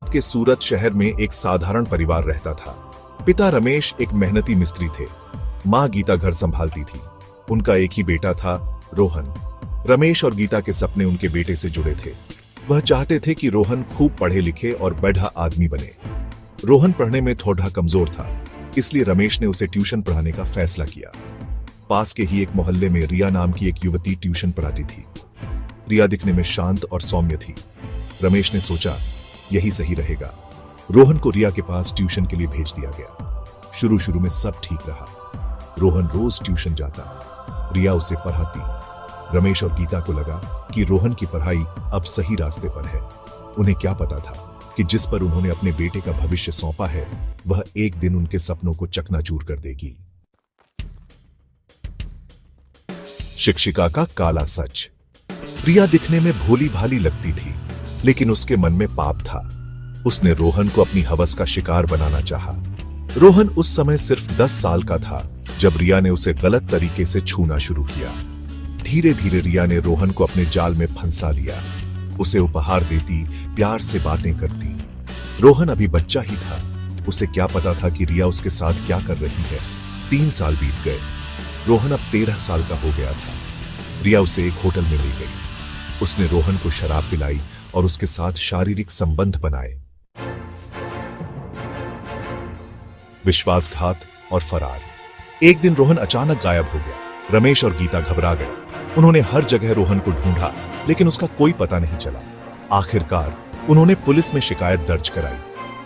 के सूरत शहर में एक साधारण परिवार रहता था। पिता रमेश एक मेहनती मिस्त्री थे। माँ गीता घर संभालती थी। उनका एक ही बेटा था, रोहन। रमेश और गीता के सपने उनके बेटे से जुड़े थे। वह चाहते थे कि रोहन खूब पढ़े लिखे और बढ़ा आदमी बने। रोहन पढ़ने में थोड़ा कमजोर था, इसलिए रमेश ने उसे ट्यूशन पढ़ाने का फैसला किया। पास के ही एक मोहल्ले में रिया नाम की एक युवती ट्यूशन पढ़ाती थी। रिया दिखने में शांत और सौम्य थी। रमेश ने सोचा यही सही रहेगा। रोहन को रिया के पास ट्यूशन के लिए भेज दिया गया। शुरू शुरू में सब ठीक रहा। रोहन रोज ट्यूशन जाता, रिया उसे पढ़ाती। रमेश और गीता को लगा कि रोहन की पढ़ाई अब सही रास्ते पर है। उन्हें क्या पता था कि जिस पर उन्होंने अपने बेटे का भविष्य सौंपा है, वह एक दिन उनके सपनों को चकनाचूर कर देगी। शिक्षिका का काला सच। रिया दिखने में भोली भाली लगती थी, लेकिन उसके मन में पाप था। उसने रोहन को अपनी हवस का शिकार बनाना चाहा। रोहन उस समय सिर्फ 10 साल का था जब रिया ने उसे गलत तरीके से छूना शुरू किया। धीरे धीरे रिया ने रोहन को अपने जाल में फंसा लिया। उसे उपहार देती, प्यार से बातें करती। रोहन अभी बच्चा ही था। उसे क्या पता था कि रिया उसके साथ क्या कर रही है। 3 साल बीत गए। रोहन अब 13 साल का हो गया था। रिया उसे एक होटल में ले गई। उसने रोहन को शराब पिलाई और उसके साथ शारीरिक संबंध बनाए। विश्वासघात और फरार। एक दिन रोहन अचानक गायब हो गया। रमेश और गीता घबरा गए। उन्होंने हर जगह रोहन को ढूंढा, लेकिन उसका कोई पता नहीं चला। आखिरकार उन्होंने पुलिस में शिकायत दर्ज कराई।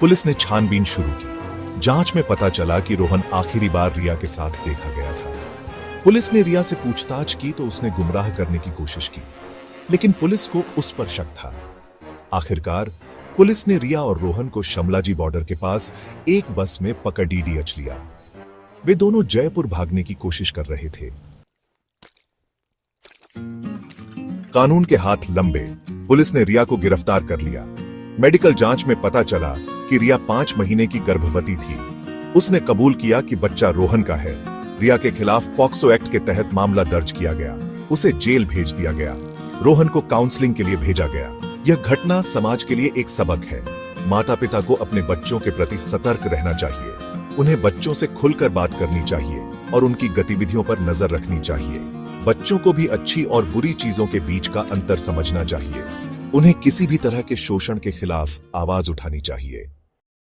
पुलिस ने छानबीन शुरू की। जांच में पता चला कि रोहन आखिरी बार रिया के साथ देखा गया था। पुलिस ने रिया से पूछताछ की तो उसने गुमराह करने की कोशिश की, लेकिन पुलिस को उस पर शक था। आखिरकार पुलिस ने रिया और रोहन को शमलाजी बॉर्डर के पास एक बस में पकड़ डीडीएच लिया। वे दोनों जयपुर भागने की कोशिश कर रहे थे। कानून के हाथ लंबे। पुलिस ने रिया को गिरफ्तार कर लिया। मेडिकल जांच में पता चला कि रिया 5 महीने की गर्भवती थी। उसने कबूल किया कि बच्चा रोहन का है। रिया के खिलाफ पॉक्सो एक्ट के तहत मामला दर्ज किया गया। उसे जेल भेज दिया गया। रोहन को काउंसलिंग के लिए भेजा गया। यह घटना समाज के लिए एक सबक है। माता पिता को अपने बच्चों के प्रति सतर्क रहना चाहिए। उन्हें बच्चों से खुलकर बात करनी चाहिए और उनकी गतिविधियों पर नजर रखनी चाहिए। बच्चों को भी अच्छी और बुरी चीजों के बीच का अंतर समझना चाहिए। उन्हें किसी भी तरह के शोषण के खिलाफ आवाज उठानी चाहिए।